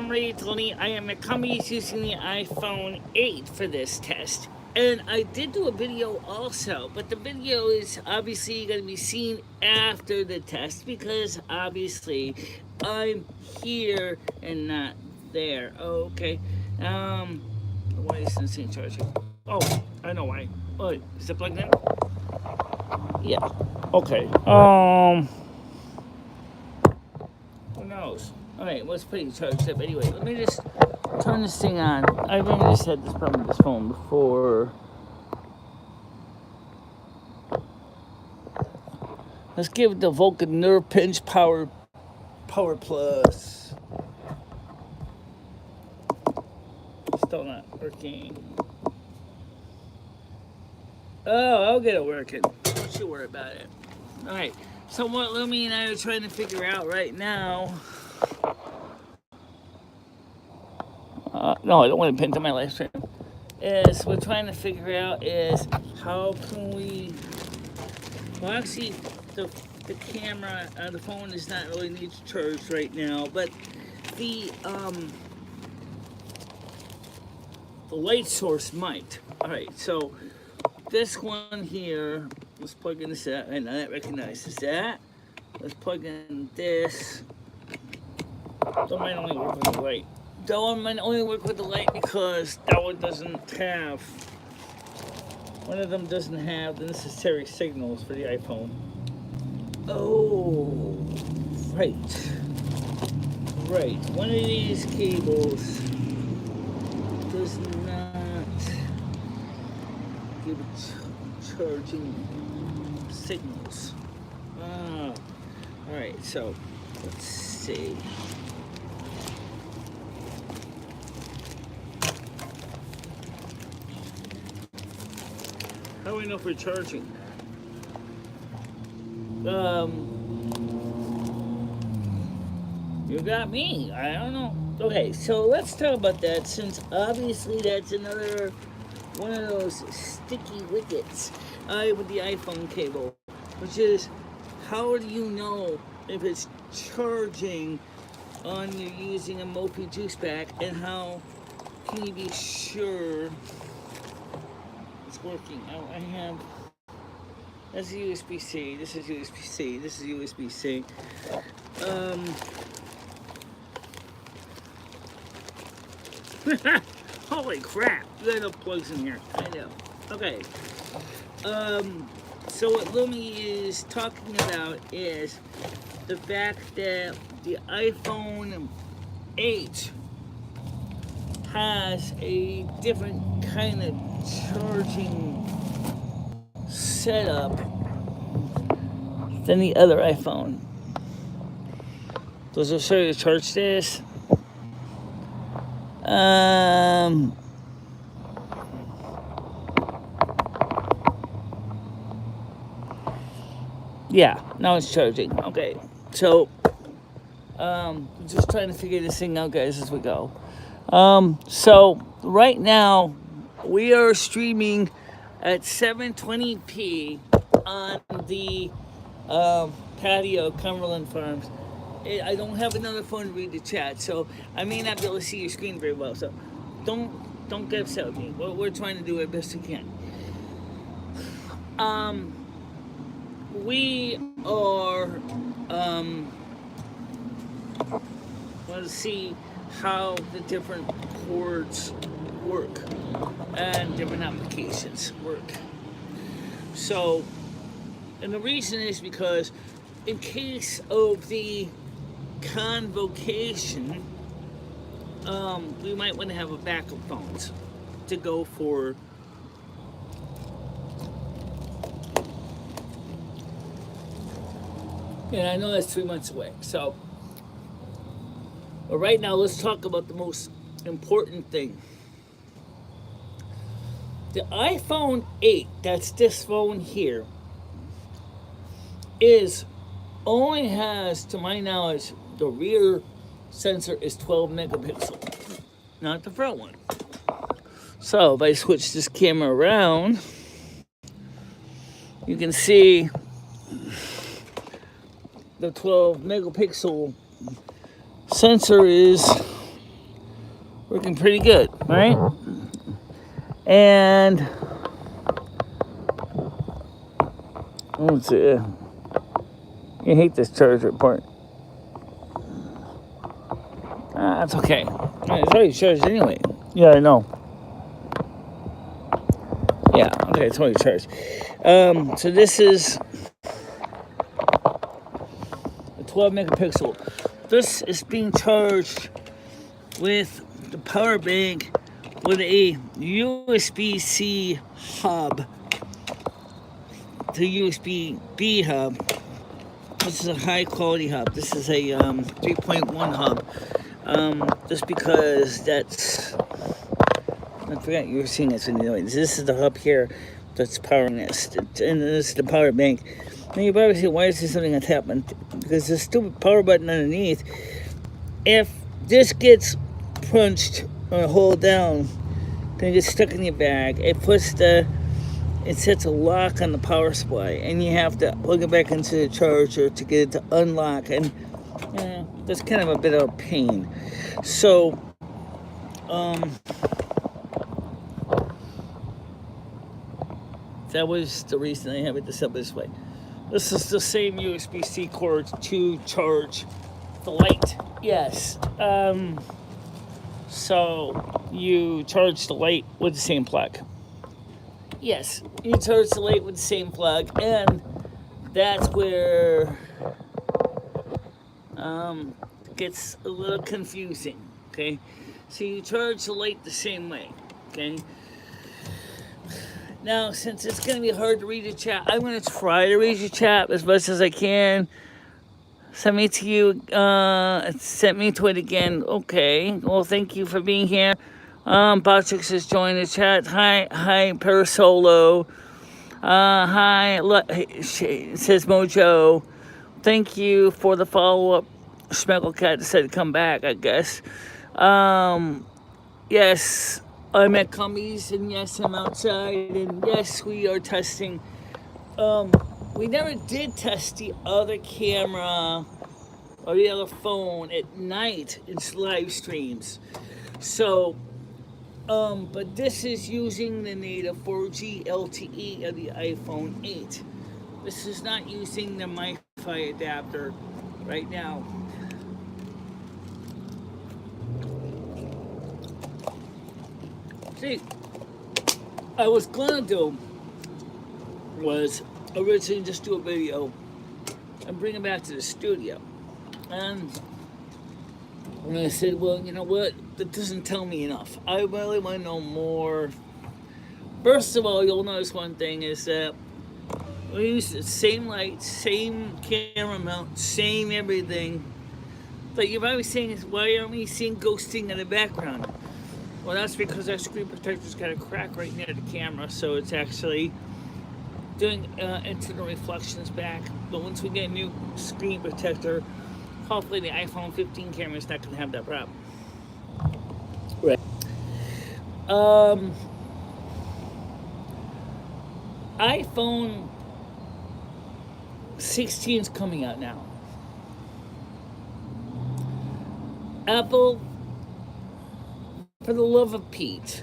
Marie Dalene. I am coming using the iPhone 8 for this test. And I did do a video also, but the video is obviously going to be seen after the test because obviously I'm here and not there. Okay. Why is this thing charging? Oh, I know why. Oh, is it plugged in? Yeah. Okay. Who knows? Alright, well, it's pretty charged up. Anyway, let me just turn this thing on. I've never just had this problem with this phone before. Let's give it the Vulcan Nerve Pinch Power Plus. Still not working. Oh, I'll get it working. Don't you worry about it. Alright, so what Lumi and I are trying to figure out right now. No, I don't want to pin to my live stream. Is we're trying to figure out is how can we. Well, actually, the camera, the phone does not really need to charge right now, but the light source might. All right, so this one here, let's plug in this. And that recognizes that. Let's plug in this. That might only work with the light. That one might only work with the light because that one doesn't have. One of them doesn't have the necessary signals for the iPhone. Oh, right. Right. One of these cables does not give charging signals. Ah. Alright, so let's see. How do we know if we're charging? You got me. I don't know. Okay, so let's talk about that since obviously that's another one of those sticky wickets with the iPhone cable, which is how do you know if it's charging on you using a Mophie juice pack, and how can you be sure it's working? I have. That's a USB-C. This is USB-C. This is USB-C. Holy crap! There are no plugs in here. I know. Okay. So what Lumi is talking about is the fact that the iPhone 8 has a different kind of charging setup than the other iPhone. Does it show you to charge this? Yeah, now it's charging. Okay, so just trying to figure this thing out, guys, as we go. So right now we are streaming at 720p on the patio, Cumberland Farms. I don't have another phone to read the chat, so I may not be able to see your screen very well. So don't get upset with me. We're trying to do our best we can. We are want to see how the different cords work and different applications work. So, and the reason is because in case of the convocation, we might want to have a backup phones to go for. And I know that's 3 months away. So, but right now, let's talk about the most important thing. The iPhone 8, that's this phone here, only has, to my knowledge, the rear sensor is 12 megapixel, not the front one. So if I switch this camera around, you can see the 12 megapixel sensor is working pretty good, right? And let's see. You hate this charger part. That's okay. It's already charged anyway. Yeah, I know. Yeah, okay, it's already charged. So this is a 12 megapixel. This is being charged with the power bank with a USB-C hub to USB-B hub. This is a high quality hub. This is a 3.1 hub. Just because that's, I forgot you were seeing this anyway. This is the hub here that's powering this, and this is the power bank. Now you probably say, why is this something that's happened? Because the stupid power button underneath, if this gets punched or hold down, then it gets stuck in your bag. It sets a lock on the power supply, and you have to plug it back into the charger to get it to unlock, and that's kind of a bit of a pain. So, that was the reason I have it set this way. This is the same USB-C cord to charge the light. Yes. So you charge the light with the same plug. Yes, you charge the light with the same plug, and that's where it gets a little confusing. Okay, so you charge the light the same way. Okay. Now, since it's going to be hard to read the chat, I'm going to try to read your chat as much as I can. Send me to you. Sent me to it again. Okay. Well, thank you for being here. Botrix has joined the chat. Hi, Parasolo. Hi, says Mojo. Thank you for the follow-up. Schmecklecat decided to come back, I guess. Yes, I'm at Cumbies, and yes, I'm outside, and yes, we are testing. We never did test the other camera or the other phone at night. It's live streams. So, but this is using the native 4G LTE of the iPhone 8. This is not using the Wi-Fi adapter right now. See, I was gonna do was originally just do a video and bring it back to the studio. And I said, well, you know what? That doesn't tell me enough. I really want to know more. First of all, you'll notice one thing is that we use the same light, same camera mount, same everything. But you're probably saying, why aren't we seeing ghosting in the background? Well, that's because our screen protector's got a crack right near the camera, so it's actually doing internal reflections back. But once we get a new screen protector, hopefully the iPhone 15 camera is not going to have that problem. Right. iPhone 16 is coming out now. Apple, for the love of Pete,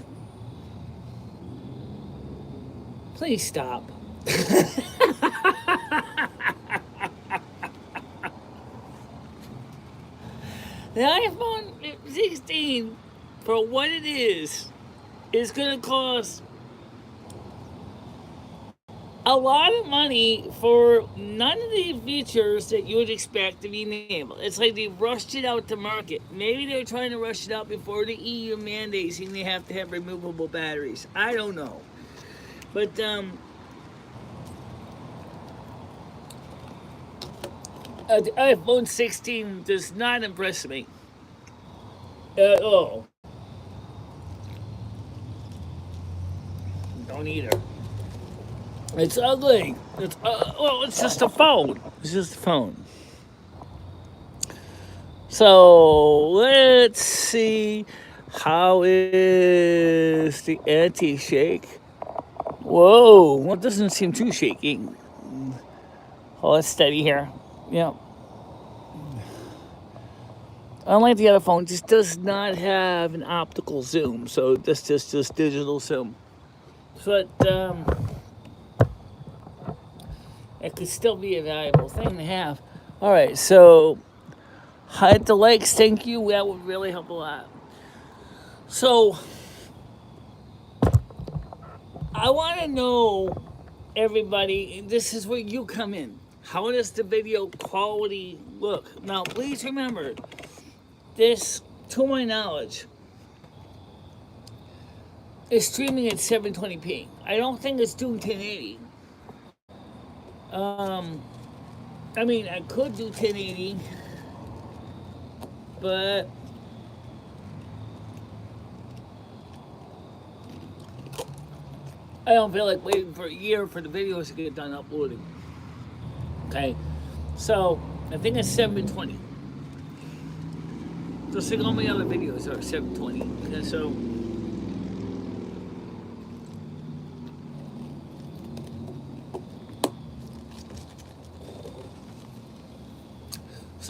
please stop. The iPhone 16, for what it is going to cost a lot of money for none of the features that you would expect to be enabled. It's like they rushed it out to market. Maybe they're trying to rush it out before the EU mandates saying they have to have removable batteries. I don't know. But, the iPhone 16 does not impress me at all. Don't either. It's ugly. It's just a phone. It's just a phone. So let's see, how is the anti-shake? Whoa, well, it doesn't seem too shaky. Oh, it's steady here. Yeah. unlike the other phone, this does not have an optical zoom, so this just digital zoom. But it could still be a valuable thing to have. All right, so hit the likes, thank you. That would really help a lot. So I want to know, everybody, this is where you come in. How does the video quality look? Now, please remember, this, to my knowledge, is streaming at 720p. I don't think it's doing 1080. I mean, I could do 1080, but I don't feel like waiting for a year for the videos to get done uploading. Okay, so I think it's 720. Just like all my other videos are 720. And so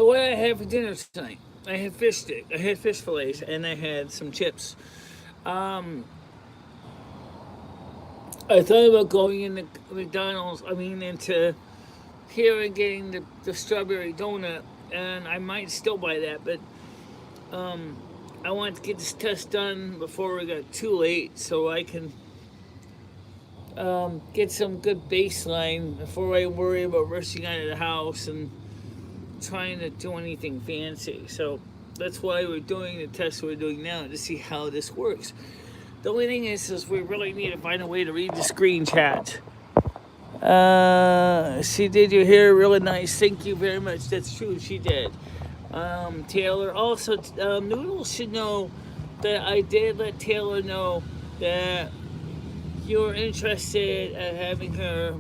what I had for dinner tonight? I had fish stick. I had fish fillets, and I had some chips. I thought about going into McDonald's. Into here and getting the strawberry donut, and I might still buy that, but I want to get this test done before we got too late, so I can get some good baseline before I worry about rushing out of the house and trying to do anything fancy. So that's why we're doing the test we're doing now, to see how this works. The only thing is we really need to find a way to read the screen chat. She did your hair really nice. Thank you very much. That's true, she did. Taylor, also, Noodles should know that I did let Taylor know that you're interested in having her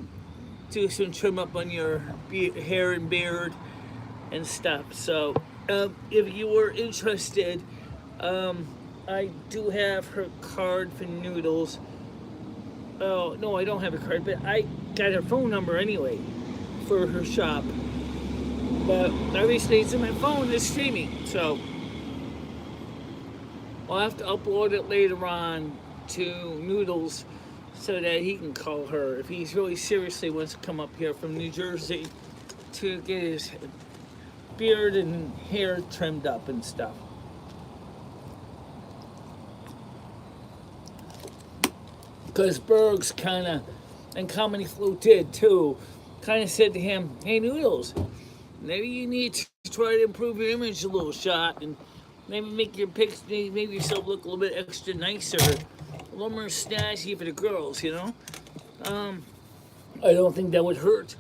do some trim up on your hair and beard and stuff. So, if you were interested, I do have her card for Noodles. Oh, no, I don't have a card, but I got her phone number anyway for her shop. But obviously it's in my phone, it's streaming, so I'll have to upload it later on to Noodles so that he can call her if he really seriously wants to come up here from New Jersey to get his beard and hair trimmed up and stuff. Because Berg's kind of, and Comedy Flu did too, kind of said to him, hey Noodles, maybe you need to try to improve your image a little shot and maybe make your pics, make yourself look a little bit extra nicer, a little more snazzy for the girls, you know? I don't think that would hurt.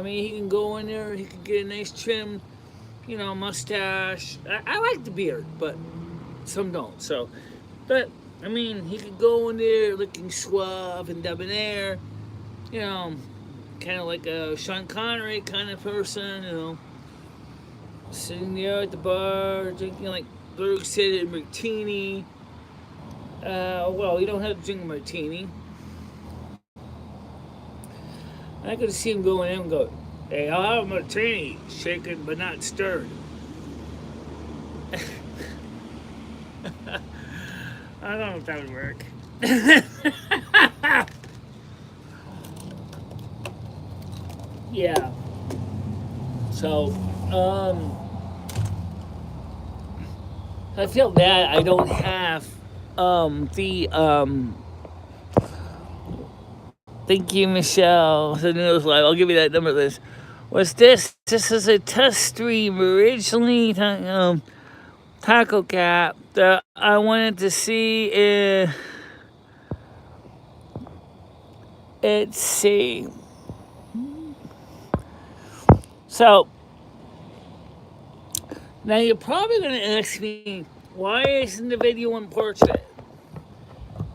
He can go in there, he can get a nice trim, mustache. I like the beard, but some don't, so. But, he could go in there looking suave and debonair, kind of like a Sean Connery kind of person, sitting there at the bar, drinking, like Berg said, a martini. Well, you don't have to drink a martini. I could see him going in and go, hey, I'll have a martini, shaken but not stirred. I don't know if that would work. Yeah. So, I feel bad I don't have thank you, Michelle. The news live. I'll give you that number, Liz. What's this? This is a test stream originally. Taco Cap that I wanted to see. Let's see. So now you're probably going to ask me, why isn't the video in portrait?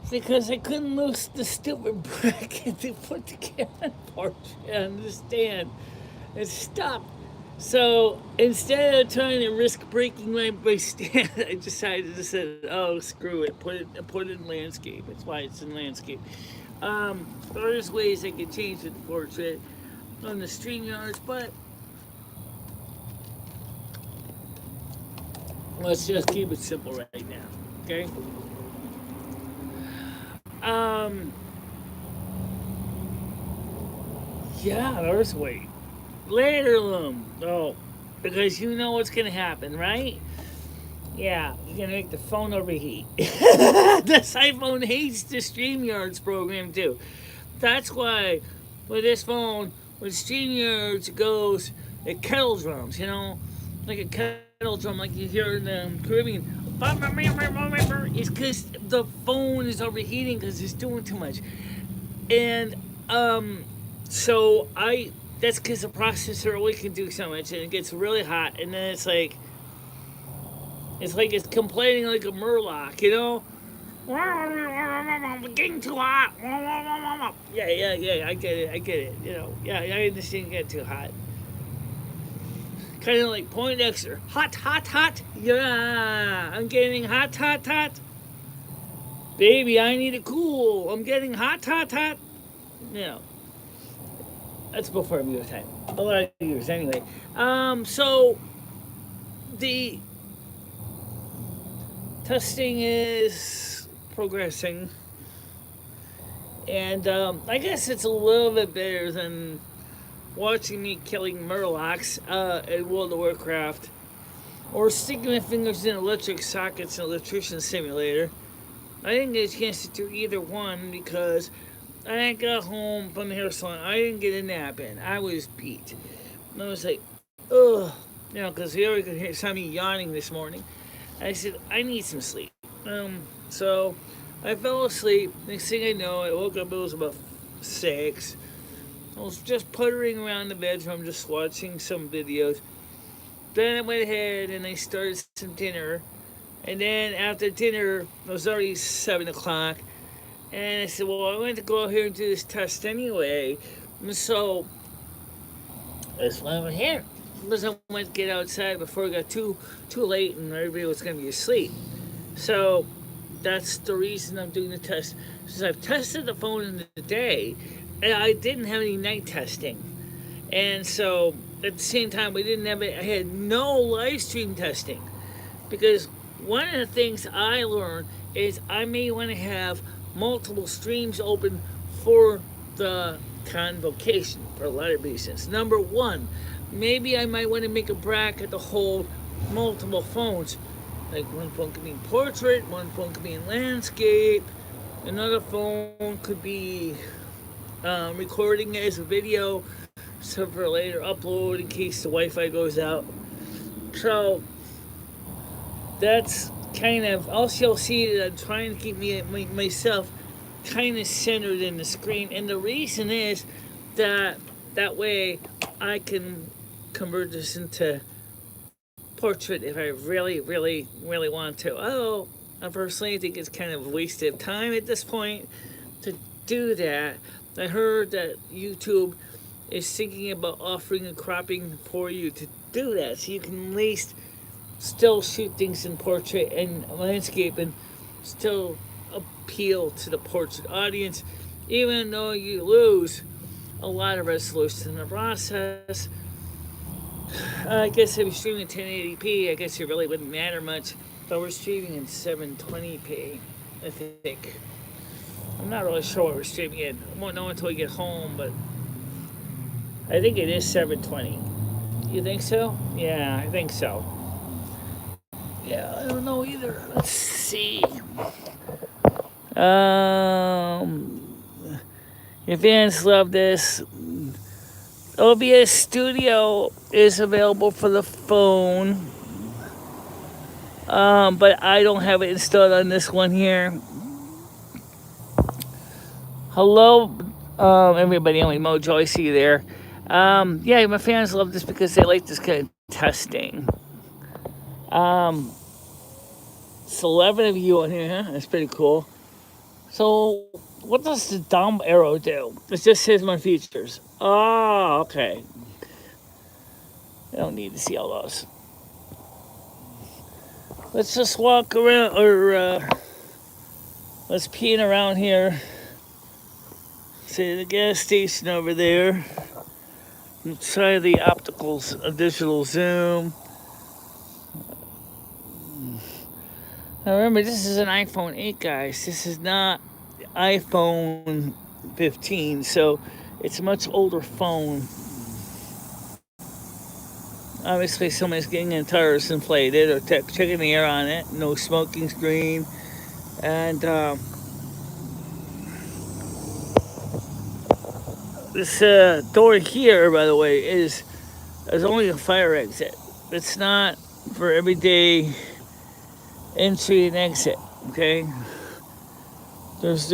Because I couldn't loose the stupid bracket to put the camera in portrait on the stand. It stopped. So instead of trying to risk breaking my stand, I decided to say, oh, screw it, put it in landscape. That's why it's in landscape. There's ways I can change the portrait on the StreamYards, but Let's just keep it simple right now. Okay. Um. Yeah, there's weight. Later, loom. Oh, because you know what's gonna happen, right? Yeah, you're gonna make the phone overheat. This iPhone hates the StreamYards program too. That's why with this phone, with StreamYards goes, it kettle drums, like a kettle drum, like you hear in the Caribbean. It's because the phone is overheating because it's doing too much. And so that's because the processor only can do so much, and it gets really hot, and then it's complaining like a murloc. Getting too hot. Yeah. I get it. Yeah, I understand get too hot. Kind of like Poindexter. Hot. Yeah, I'm getting hot. Baby, I need it cool. I'm getting hot. You know, that's before meal time. A lot of years anyway. So the testing is progressing, and I guess it's a little bit better than watching me killing murlocs in World of Warcraft, or sticking my fingers in electric sockets in Electrician Simulator. I didn't get a chance to do either one because I got home from the hair salon. I didn't get a nap in. I was beat. And I was like, ugh. Because you already could hear some me yawning this morning. I said, I need some sleep. So I fell asleep. Next thing I know, I woke up, it was about 6. I was just puttering around the bedroom, just watching some videos. Then I went ahead and I started some dinner. And then after dinner, it was already 7 o'clock. And I said, well, I went to go out here and do this test anyway. And so that's why I went here. Because I went to get outside before it got too late and everybody was going to be asleep. So that's the reason I'm doing the test. Since I've tested the phone in the day, and I didn't have any night testing. And so at the same time, I had no live stream testing. Because one of the things I learned is I may want to have multiple streams open for the convocation for a lot of reasons. Number one, maybe I might want to make a bracket to hold multiple phones. Like one phone could be in portrait, one phone could be in landscape, another phone could be recording it as a video, so for later upload in case the Wi-Fi goes out. So that's kind of, also you'll see that I'm trying to keep myself kind of centered in the screen, and the reason is that way I can convert this into portrait if I really want to. Oh, I personally think it's kind of a waste of time at this point to do that. I heard that YouTube is thinking about offering a cropping for you to do that, so you can at least still shoot things in portrait and landscape and still appeal to the portrait audience, even though you lose a lot of resolution in the process. I guess if you're streaming in 1080p, I guess it really wouldn't matter much. But we're streaming in 720p, I think. I'm not really sure what we're streaming in. I won't know until we get home, but I think it is 720. You think so? Yeah, I think so. Yeah, I don't know either. Let's see. Your fans love this. OBS Studio is available for the phone, but I don't have it installed on this one here. Hello, everybody. Only Mojo, I see you there. Yeah, my fans love this because they like this kind of testing. It's 11 of you on here, huh? That's pretty cool. So, what does the dumb arrow do? It just says my features. Oh, okay. I don't need to see all those. Let's just walk around, or let's peen around here. See the gas station over there. Let's try the digital zoom. Now remember, this is an iPhone 8, guys. This is not iPhone 15, so it's a much older phone. Obviously, somebody's getting in tires inflated or checking the air on it. No smoking screen. And this door here, by the way, is only a fire exit. It's not for everyday entry and exit, okay? There's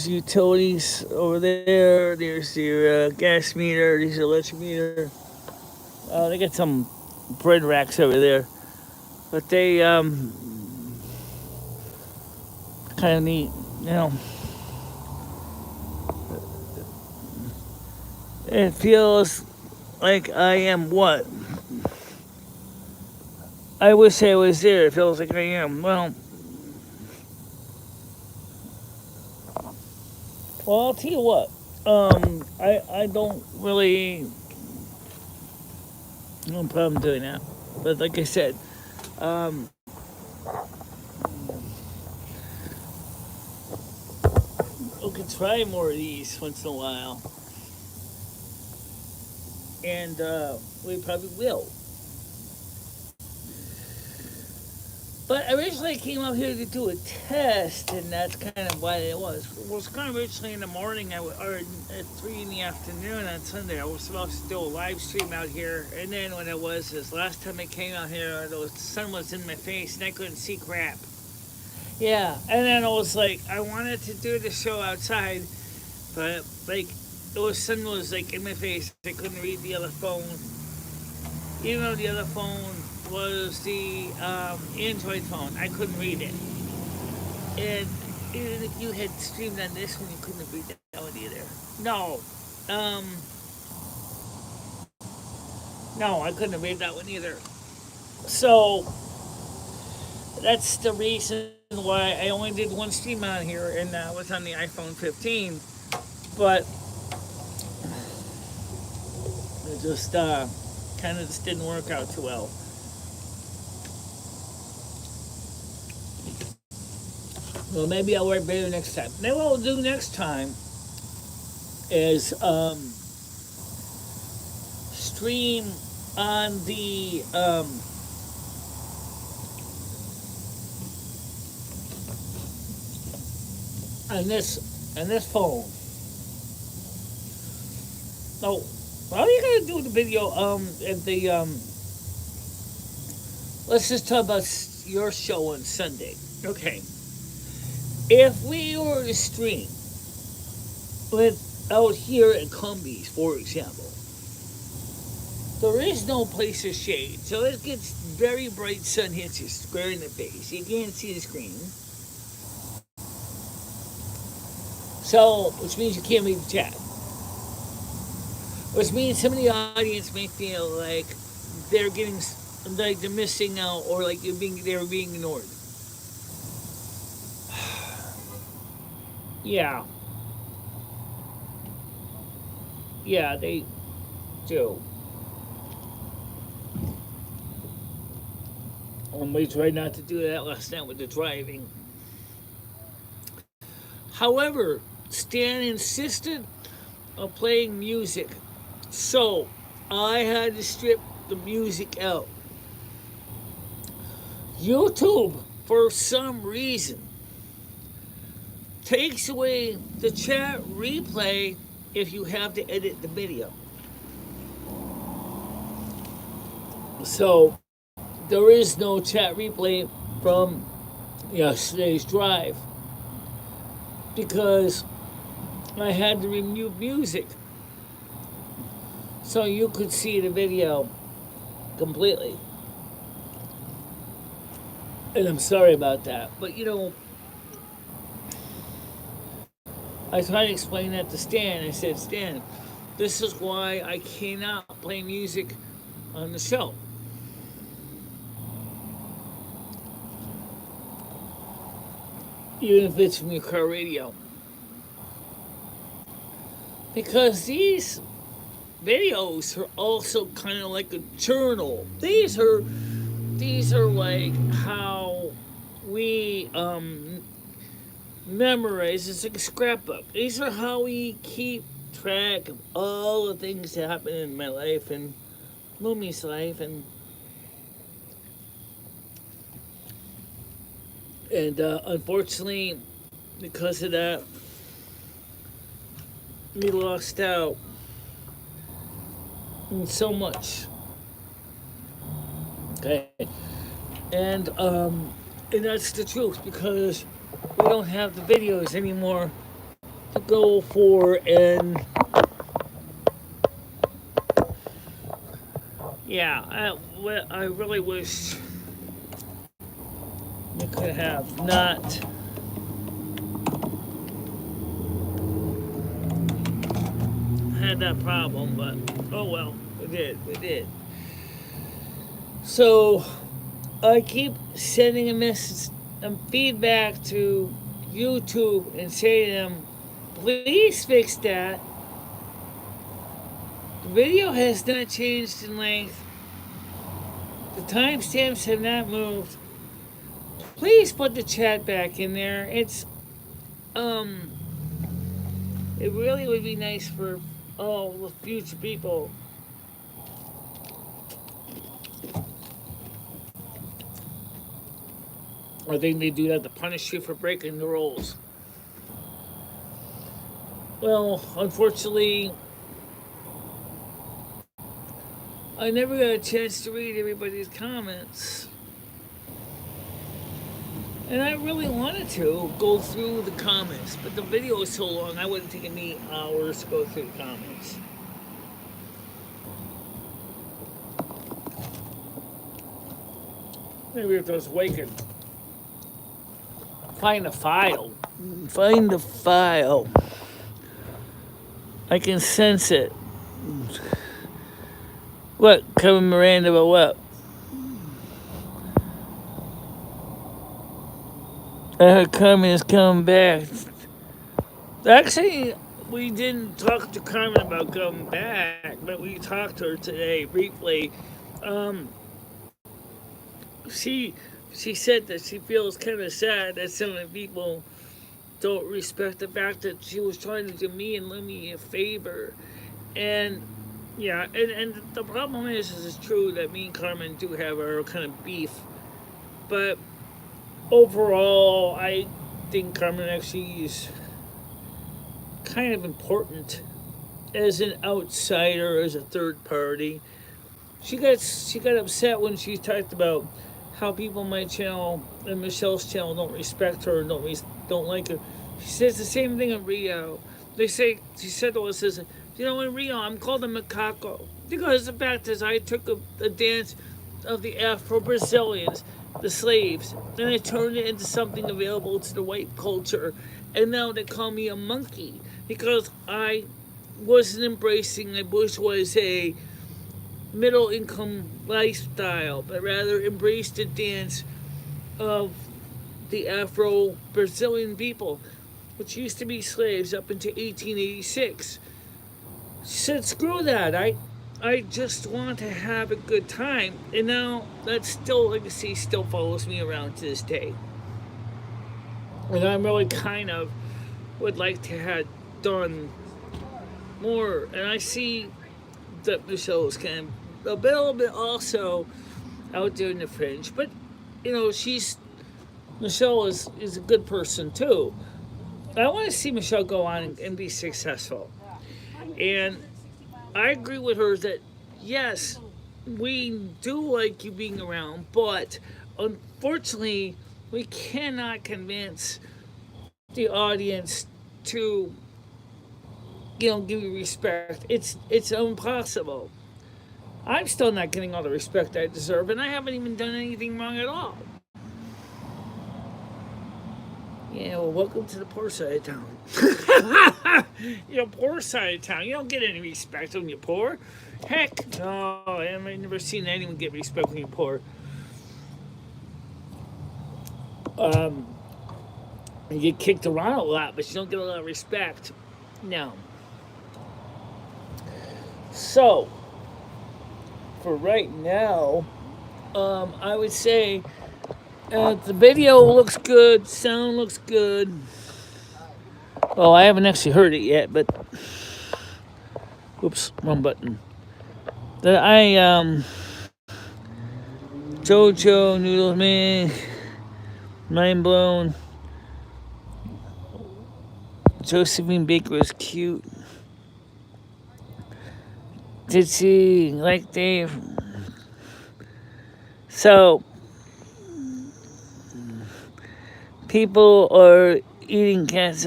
utilities over there. There's your gas meter. There's your electric meter. They got some bread racks over there, but they kind of neat, you know. It feels like I am what? I wish I was there. It feels like I am. Well, I'll tell you what. I don't really no problem doing that. But like I said, we could try more of these once in a while, and we probably will. But originally I came up here to do a test, and that's kind of why it was. It was kind of originally in the morning, or at 3 in the afternoon on Sunday. I was supposed to do a live stream out here, and then when it was this last time I came out here, the sun was in my face, and I couldn't see crap. Yeah, and then I was like, I wanted to do the show outside, but like, the sun was like in my face. I couldn't read the other phone. Even though the other phone was the Android phone, I couldn't read it. And even if you had streamed on this one, you couldn't read that one either. No. No, I couldn't read that one either. So, that's the reason why I only did one stream on here, and that was on the iPhone 15. But, it just kind of just didn't work out too well. Well, maybe I'll work better next time. Then what I'll do next time is stream on the on this phone. Oh, well, you gotta do the video. If the let's just talk about your show on Sunday. Okay. If we were to stream out here at Cumbies, for example, there is no place of shade, so it gets very bright sun hits you square in the face. You can't see the screen, so which means you can't read the chat. Which means some of the audience may feel like they're getting, like they're missing out, or like they're being ignored. Yeah. Yeah, they do. We tried not to do that last night with the driving. However, Stan insisted on playing music, so I had to strip the music out. YouTube, for some reason, takes away the chat replay if you have to edit the video. So there is no chat replay from yesterday's drive because I had to remove music so you could see the video completely. And I'm sorry about that, but I tried to explain that to Stan. I said, Stan, this is why I cannot play music on the show. Even if it's from your car radio. Because these videos are also kind of like a journal. These are like how we memorize. It's like a scrapbook. These are how we keep track of all the things that happen in my life and Lumi's life, and unfortunately, because of that, we lost out on so much. Okay, and that's the truth because we don't have the videos anymore to go for, and yeah, I really wish we could have not had that problem, but oh well, we did. So I keep sending a message and feedback to YouTube and say to them, please fix that. The video has not changed in length. The timestamps have not moved. Please put the chat back in there. Um, it really would be nice for all the future people. I think they do that to punish you for breaking the rules. Well, unfortunately, I never got a chance to read everybody's comments. And I really wanted to go through the comments, but the video is so long, I would have taken me hours to go through the comments. Maybe if I was waking. Find a file. Find the file. I can sense it. What? Kevin Miranda about what? Carmen is coming back. Actually, we didn't talk to Carmen about coming back, but we talked to her today briefly. Um, she said that she feels kind of sad that some of the people don't respect the fact that she was trying to do me and Lumi a favor. And yeah, and the problem is it's true that me and Carmen do have our kind of beef, but overall, I think Carmen actually is kind of important as an outsider, as a third party. She got upset when she talked about how people on my channel and Michelle's channel don't respect her and don't like her. She says the same thing in Rio. She said to us, in Rio I'm called a macaco because the fact is I took a dance of the Afro-Brazilians, the slaves, and I turned it into something available to the white culture, and now they call me a monkey because I wasn't embracing a bourgeoisie middle income lifestyle, but rather embraced the dance of the Afro Brazilian people, which used to be slaves up until 1886. She said, screw that. I just want to have a good time. And now that legacy still follows me around to this day. And I'm really kind of would like to have done more. And I see that Michelle is kind of a little bit also out there in the fringe. But, Michelle is a good person too. I want to see Michelle go on and be successful. And I agree with her that, yes, we do like you being around, but unfortunately, we cannot convince the audience to, give you respect. It's impossible. I'm still not getting all the respect I deserve, and I haven't even done anything wrong at all. Yeah, well, welcome to the poor side of town. Poor side of town. You don't get any respect when you're poor. Heck, no, I've never seen anyone get respect when you're poor. You get kicked around a lot, but you don't get a lot of respect. No. So, for right now, I would say The video looks good, sound looks good. Well, I haven't actually heard it yet, but oops, wrong button. Jojo Noodles Man, Mind Blown. Josephine Baker is cute. Did she like Dave? So people are eating cats.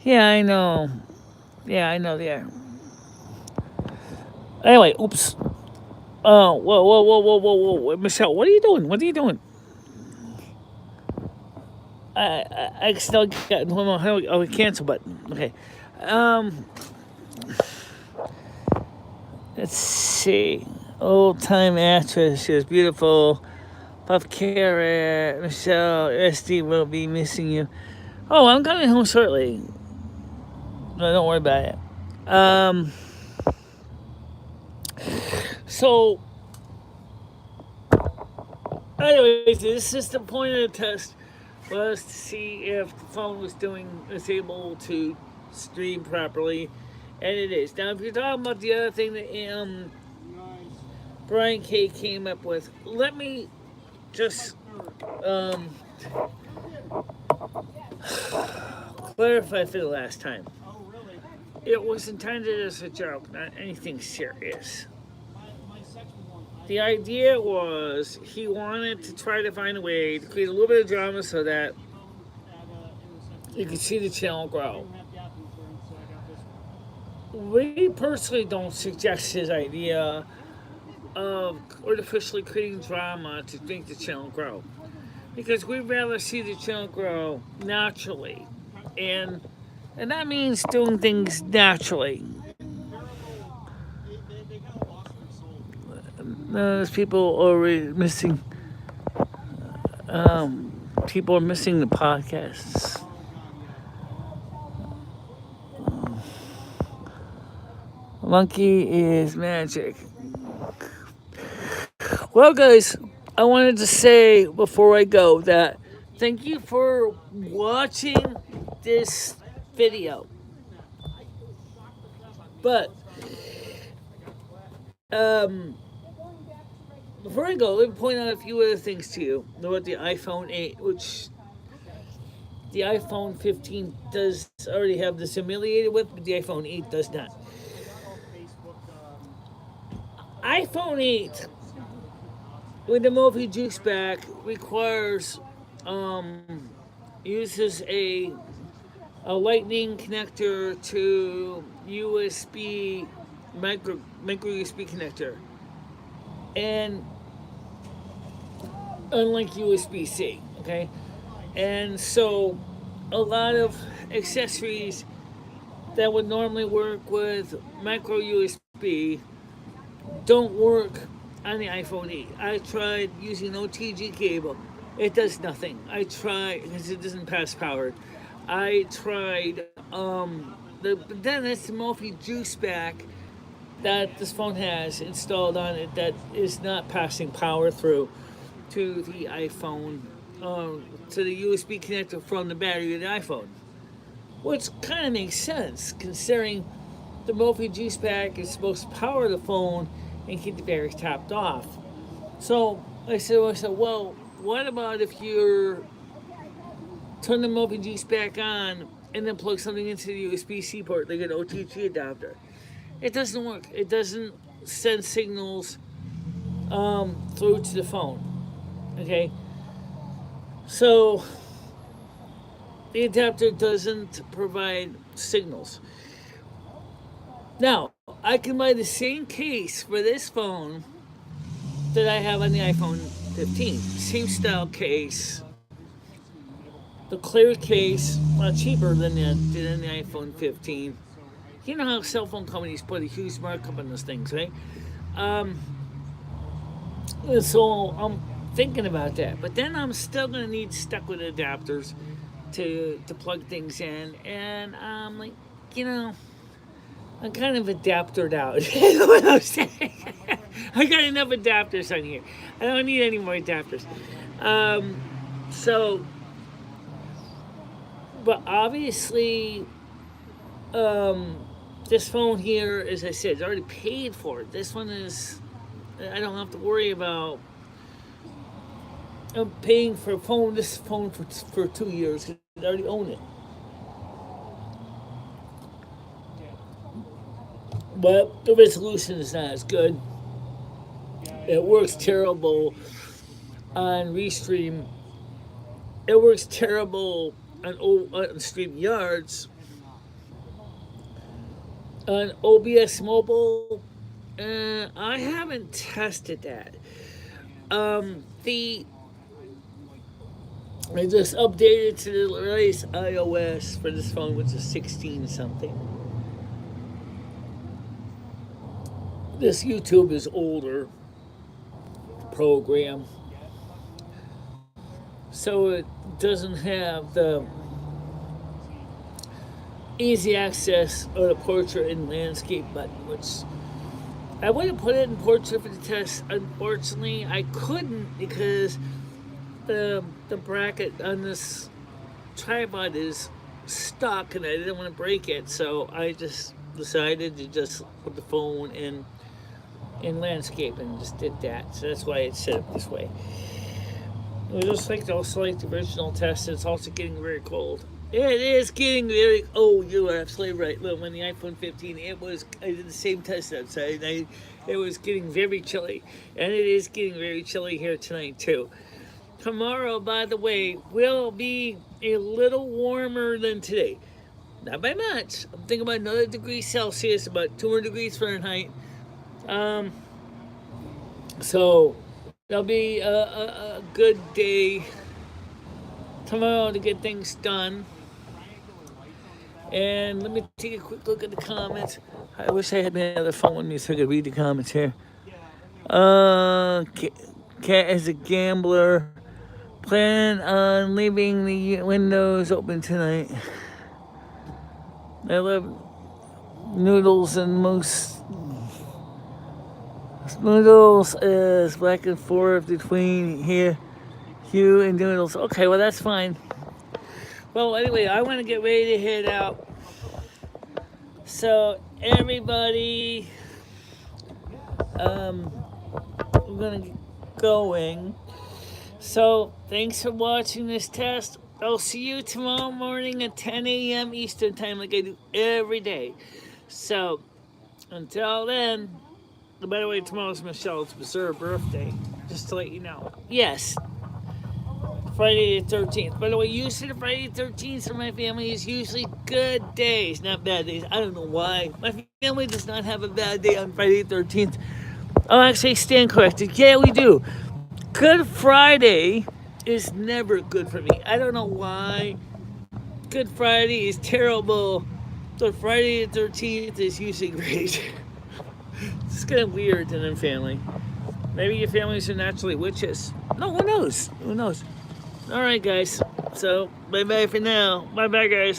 Yeah, I know. Yeah, I know they are. Anyway, oops. Oh, whoa. Michelle, what are you doing? What are you doing? I still got one more. Oh, cancel button. Okay. Let's see. Old time actress. She was beautiful. Puff Carrot. Michelle. SD will be missing you. Oh, I'm coming home shortly. No, don't worry about it. So, anyways, this is the point of the test, was to see if the phone was able to stream properly, and it is. Now, if you're talking about the other thing that Brian K came up with, let me just clarify for the last time. It was intended as a joke, not anything serious. The idea was he wanted to try to find a way to create a little bit of drama so that you could see the channel grow. We personally don't suggest his idea of artificially creating drama to make the channel grow, because we'd rather see the channel grow naturally, and that means doing things naturally. Those people are missing. People are missing the podcasts. Monkey is magic. Well, guys, I wanted to say before I go that thank you for watching this video. But before I go, let me point out a few other things to you about the iPhone 8, which the iPhone 15 does already have this affiliated with, but the iPhone 8 does not. iPhone 8 with the Mophie juice back requires uses a lightning connector to USB micro USB connector, and unlike USB-C, okay, and so a lot of accessories that would normally work with micro USB don't work on the iPhone 8. I tried using OTG cable. It does nothing. I tried because it doesn't pass power. I tried but then it's the Mophie juice back that this phone has installed on it that is not passing power through to the iPhone, to the USB connector from the battery of the iPhone, which kind of makes sense considering the Mophie juice pack is supposed to power the phone and keep the batteries topped off. So I said, well, what about if you turn the Mophie juice back on and then plug something into the USB-C port, like an OTG adapter? It doesn't work. It doesn't send signals through to the phone. Okay? So the adapter doesn't provide signals. Now, I can buy the same case for this phone that I have on the iPhone 15. Same style case. The clear case, a lot cheaper than the iPhone 15. You know how cell phone companies put a huge markup on those things, right? So I'm thinking about that. But then I'm still going to need stuck with adapters to plug things in. And I'm like, I'm kind of adaptered out. You know what I'm saying? I got enough adapters on here. I don't need any more adapters. So, but obviously, this phone here, as I said, is already paid for. This one is, I don't have to worry about paying for this phone for 2 years because I already own it. But the resolution is not as good. It works terrible on Restream. It works terrible on StreamYards. On OBS Mobile, I haven't tested that. I just updated to the latest iOS for this phone, which is 16 something. This YouTube is older program, so it doesn't have the easy access or the portrait and landscape button, which I would have put it in portrait for the test. Unfortunately, I couldn't because the bracket on this tripod is stuck and I didn't want to break it, so I just decided to just put the phone in landscape and just did that. So that's why it's set up this way. It was just like the original test. It's also getting very cold. It is getting very. Oh, you are absolutely right. Look, when the iPhone 15, I did the same test outside, and it was getting very chilly, and it is getting very chilly here tonight too. Tomorrow, by the way, will be a little warmer than today. Not by much. I'm thinking about another degree Celsius, about 200 degrees Fahrenheit. So that'll be a good day tomorrow to get things done. And let me take a quick look at the comments. I wish I had my other phone with me so I could read the comments here. Cat is a gambler. Plan on leaving the windows open tonight. I love noodles and moose. Noodles is back and forth between Hugh and Noodles. Okay, well that's fine. Well, anyway, I want to get ready to head out. So everybody, we're gonna get going. So thanks for watching this test. I'll see you tomorrow morning at 10 a.m. Eastern time, like I do every day. So until then. By the way, tomorrow's Michelle's birthday, just to let you know. Yes, Friday the 13th. By the way, usually the Friday the 13th for my family is usually good days, not bad days. I don't know why. My family does not have a bad day on Friday the 13th. Oh, actually, stand corrected. Yeah, we do. Good Friday is never good for me. I don't know why. Good Friday is terrible. So Friday the 13th is usually great. It's kind of weird in a family. Maybe your families are naturally witches. No, who knows? Who knows? All right, guys. So, bye-bye for now. Bye-bye, guys.